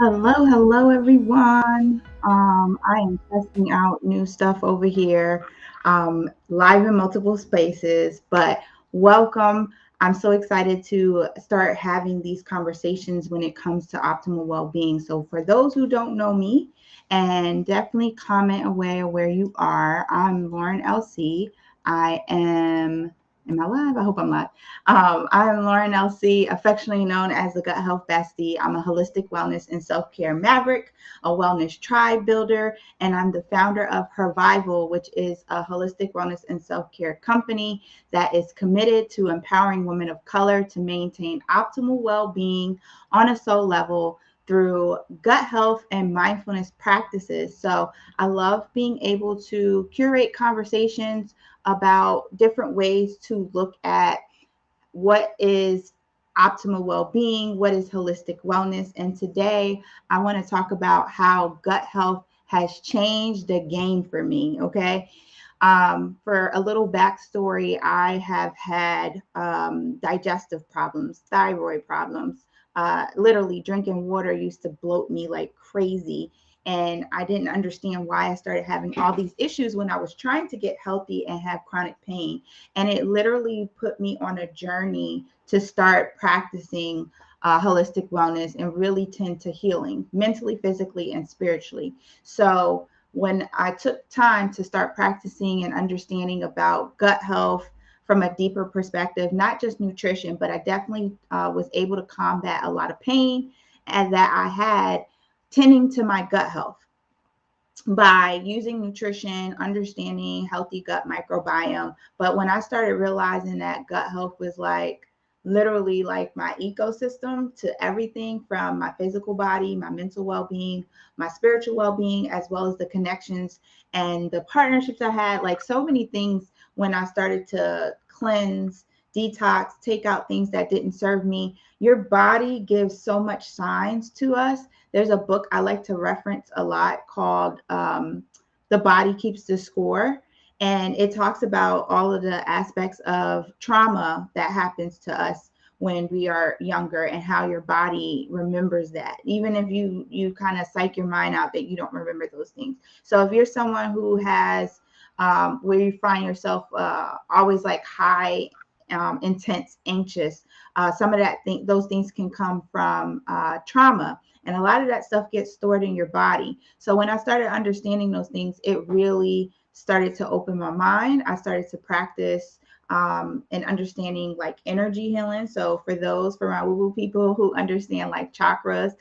Hello, everyone. I am testing out new stuff over here, live in multiple spaces, but welcome. I'm so excited to start having these conversations when it comes to optimal well being. So, for those who don't know me, and definitely comment away where you are, I'm Lauren LC. I am I live? I hope I'm live. I'm Lauren LC, affectionately known as the Gut Health Bestie. I'm a holistic wellness and self care maverick, a wellness tribe builder, and I'm the founder of Hervival, which is a holistic wellness and self care company that is committed to empowering women of color to maintain optimal well being on a soul level through gut health and mindfulness practices. So I love being able to curate conversations about different ways to look at what is optimal well-being, what is holistic wellness. And today I want to talk about how gut health has changed the game for me. Okay. For a little backstory, I have had digestive problems, thyroid problems. Literally, drinking water used to bloat me like crazy. And I didn't understand why I started having all these issues when I was trying to get healthy and have chronic pain. And it literally put me on a journey to start practicing holistic wellness and really tend to healing mentally, physically, and spiritually. So, when I took time to start practicing and understanding about gut health from a deeper perspective, not just nutrition, but I definitely was able to combat a lot of pain and that I had tending to my gut health by using nutrition, understanding healthy gut microbiome. But when I started realizing that gut health was like literally like my ecosystem to everything from my physical body, my mental well being, my spiritual well being, as well as the connections and the partnerships I had, like so many things when I started to cleanse, detox, take out things that didn't serve me. Your body gives so much signs to us. There's a book I like to reference a lot called The Body Keeps the Score. And it talks about all of the aspects of trauma that happens to us when we are younger and how your body remembers that. Even if you kind of psych your mind out that you don't remember those things. So if you're someone who has where you find yourself always like high, intense, anxious, some of those things can come from trauma, and a lot of that stuff gets stored in your body. So when I started understanding those things, it really started to open my mind. I started to practice and understanding like energy healing. So for my woo-woo people who understand like chakras,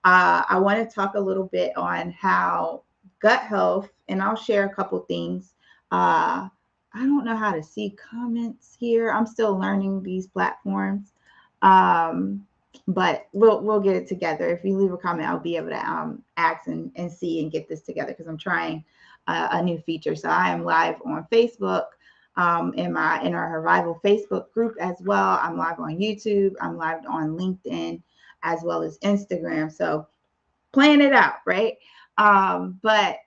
I want to talk a little bit on how gut health, and I'll share a couple things. I don't know how to see comments here. I'm still learning these platforms. Um, but we'll get it together. If you leave a comment, I'll be able to ask and see and get this together because I'm trying a new feature. So I am live on Facebook, in our Revival Facebook group as well. I'm live on YouTube. I'm live on LinkedIn as well as Instagram. So playing it out, right? But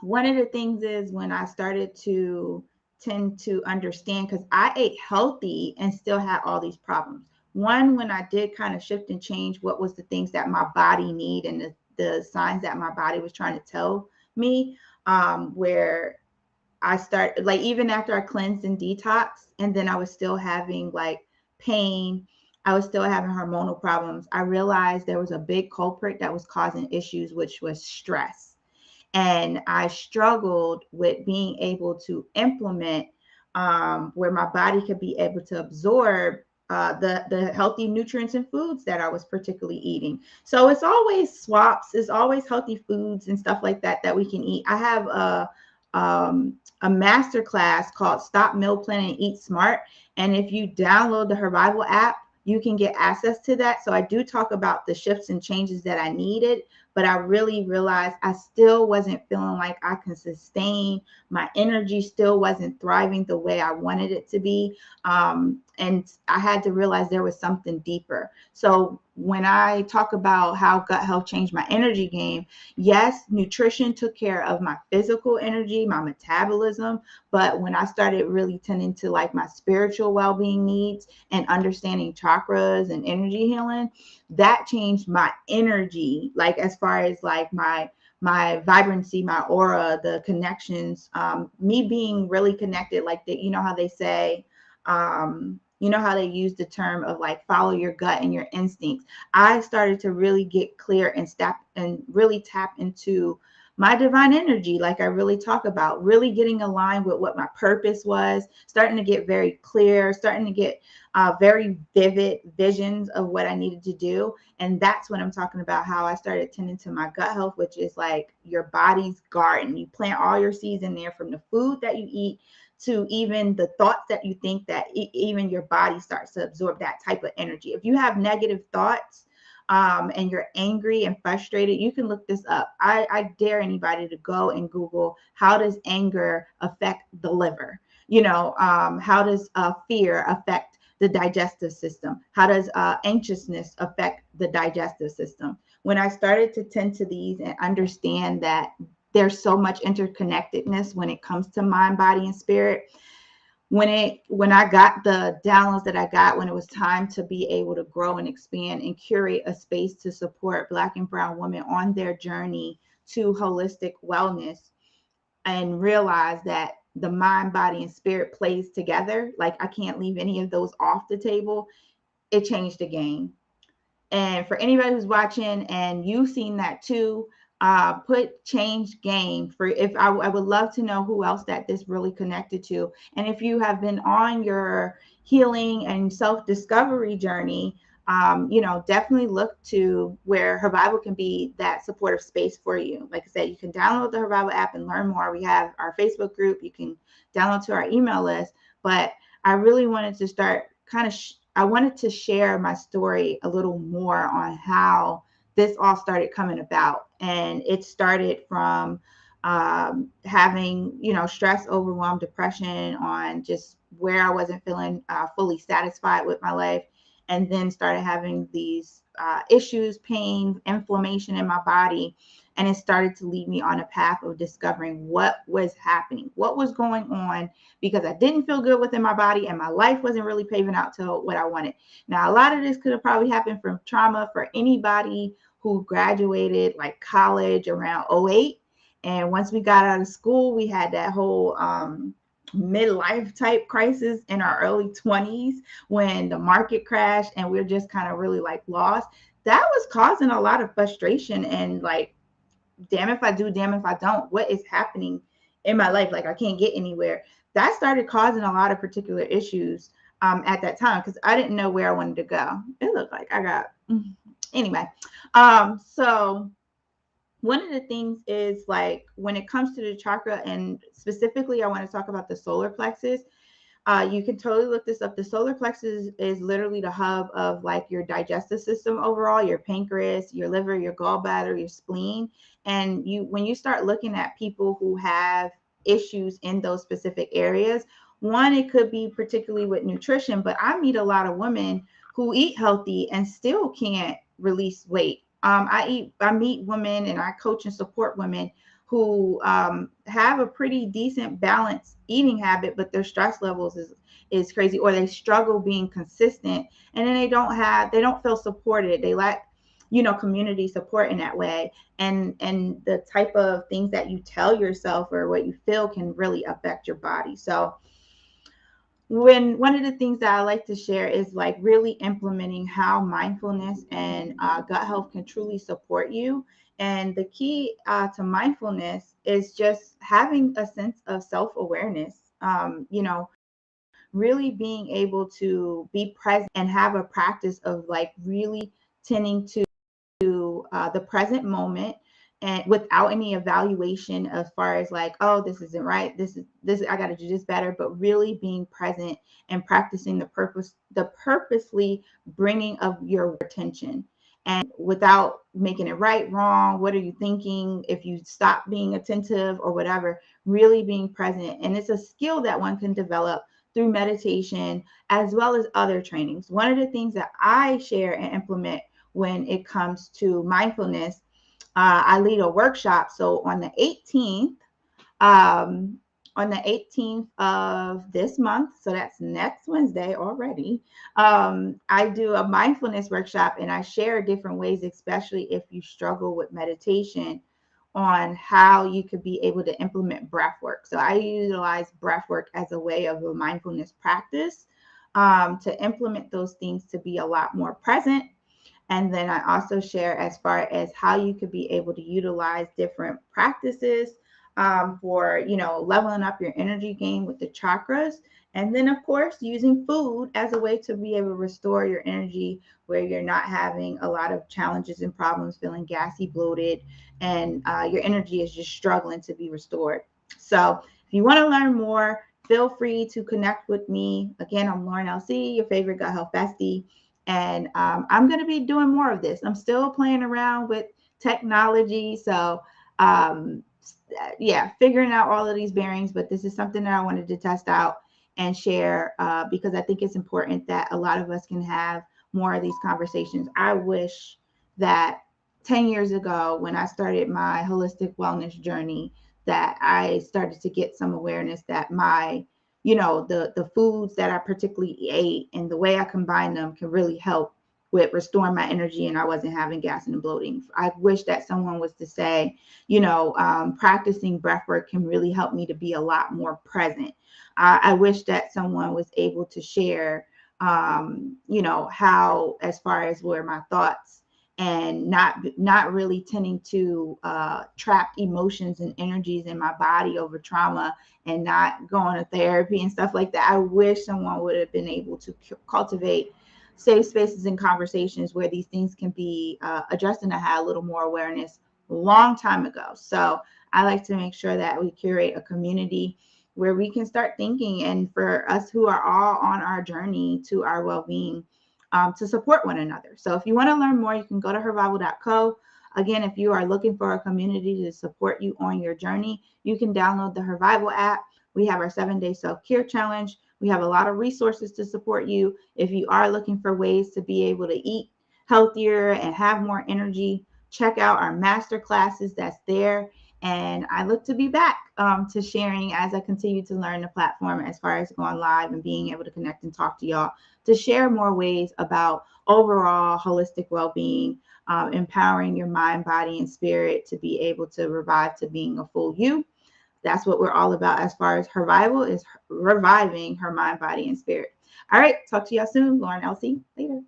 one of the things is when I started to tend to understand, because I ate healthy and still had all these problems. One, when I did kind of shift and change what was the things that my body need and the signs that my body was trying to tell me, where I started like even after I cleansed and detoxed, and then I was still having like pain. I was still having hormonal problems. I realized there was a big culprit that was causing issues, which was stress, and I struggled with being able to implement where my body could be able to absorb the healthy nutrients and foods that I was particularly eating. So it's always swaps, it's always healthy foods and stuff like that that we can eat. I have a master class called Stop Meal Planning and Eat Smart, and if you download the Hervival app, you can get access to that. So I do talk about the shifts and changes that I needed but I really realized I still wasn't feeling like I can sustain. My energy still wasn't thriving the way I wanted it to be. And I had to realize there was something deeper. So when I talk about how gut health changed my energy game, yes, nutrition took care of my physical energy, my metabolism. But when I started really tending to like my spiritual well-being needs and understanding chakras and energy healing, that changed my energy, like as far as like my vibrancy, my aura, the connections, me being really connected, like the, you know how they say, you know how they use the term of like follow your gut and your instincts. I started to really get clear and really tap into my divine energy, like I really talk about, really getting aligned with what my purpose was, starting to get very clear, starting to get very vivid visions of what I needed to do. And that's when I'm talking about how I started tending to my gut health, which is like your body's garden. You plant all your seeds in there, from the food that you eat to even the thoughts that you think, that even your body starts to absorb that type of energy. If you have negative thoughts, and you're angry and frustrated, you can look this up. I dare anybody to go and Google, how does anger affect the liver? How does fear affect the digestive system? How does anxiousness affect the digestive system? When I started to tend to these and understand that there's so much interconnectedness when it comes to mind, body, and spirit, when I got the downloads that I got, when it was time to be able to grow and expand and curate a space to support Black and Brown women on their journey to holistic wellness, and realize that the mind, body, and spirit plays together, like I can't leave any of those off the table, it changed the game. And for anybody who's watching and you've seen that too, put change game for, if I would love to know who else that this really connected to. And if you have been on your healing and self-discovery journey, definitely look to where Her Bible can be that supportive space for you. Like I said, you can download the Her Bible app and learn more. We have our Facebook group. You can download to our email list. But I really wanted to start kind of I wanted to share my story a little more on how this all started coming about. And it started from having, stress, overwhelm, depression, on just where I wasn't feeling fully satisfied with my life. And then started having these issues, pain, inflammation in my body. And it started to lead me on a path of discovering what was happening, what was going on, because I didn't feel good within my body and my life wasn't really paving out to what I wanted. Now, a lot of this could have probably happened from trauma for anybody who graduated like college around '08. And once we got out of school, we had that whole midlife type crisis in our early 20s when the market crashed and we're just kind of really like lost. That was causing a lot of frustration and like, damn if I do, damn if I don't. What is happening in my life? Like I can't get anywhere. That started causing a lot of particular issues at that time because I didn't know where I wanted to go. It looked like I got anyway. So one of the things is like when it comes to the chakra, and specifically, I want to talk about the solar plexus. You can totally look this up. The solar plexus is literally the hub of like your digestive system overall, your pancreas, your liver, your gallbladder, your spleen. And when you start looking at people who have issues in those specific areas, one, it could be particularly with nutrition, but I meet a lot of women who eat healthy and still can't release weight. I meet women and I coach and support women who have a pretty decent balanced eating habit, but their stress levels is crazy, or they struggle being consistent, and then they don't feel supported. They lack, community support in that way, and the type of things that you tell yourself or what you feel can really affect your body. So one of the things that I like to share is like really implementing how mindfulness and gut health can truly support you. And the key to mindfulness is just having a sense of self-awareness, really being able to be present and have a practice of like really tending to the present moment, and without any evaluation as far as like, oh, this isn't right, this I got to do this better, but really being present and practicing the purposely bringing of your attention. and without making it right, wrong, what are you thinking, if you stop being attentive or whatever, really being present. And it's a skill that one can develop through meditation as well as other trainings. One of the things that I share and implement when it comes to mindfulness, I lead a workshop. So um, on the 18th of this month, so that's next Wednesday already, I do a mindfulness workshop and I share different ways, especially if you struggle with meditation, on how you could be able to implement breath work. So I utilize breath work as a way of a mindfulness practice, to implement those things to be a lot more present. And then I also share as far as how you could be able to utilize different practices, for, leveling up your energy game with the chakras. And then, of course, using food as a way to be able to restore your energy where you're not having a lot of challenges and problems, feeling gassy, bloated, and your energy is just struggling to be restored. So if you want to learn more, feel free to connect with me. Again, I'm Lauren LC, your favorite gut health bestie. And I'm going to be doing more of this. I'm still playing around with technology. So, um, yeah, figuring out all of these bearings. But this is something that I wanted to test out and share, because I think it's important that a lot of us can have more of these conversations. I wish that 10 years ago, when I started my holistic wellness journey, that I started to get some awareness that the foods that I particularly ate and the way I combine them can really help with restoring my energy, and I wasn't having gas and bloating. I wish that someone was to say, practicing breath work can really help me to be a lot more present. I wish that someone was able to share, how, as far as where my thoughts and not really tending to trap emotions and energies in my body over trauma and not going to therapy and stuff like that. I wish someone would have been able to cultivate safe spaces and conversations where these things can be addressed, and I had a little more awareness a long time ago. So I like to make sure that we curate a community where we can start thinking, and for us who are all on our journey to our well-being, to support one another. So if you want to learn more, you can go to hervival.co. Again, if you are looking for a community to support you on your journey, you can download the Hervival app. We have our 7-day self-care challenge. We have a lot of resources to support you if you are looking for ways to be able to eat healthier and have more energy. Check out our master classes that's there. And I look to be back, to sharing as I continue to learn the platform, as far as going live and being able to connect and talk to y'all, to share more ways about overall holistic well-being, empowering your mind, body, and spirit to be able to revive to being a full you. That's what we're all about as far as Hervival, is reviving her mind, body, and spirit. All right, talk to y'all soon. Lauren LC, later.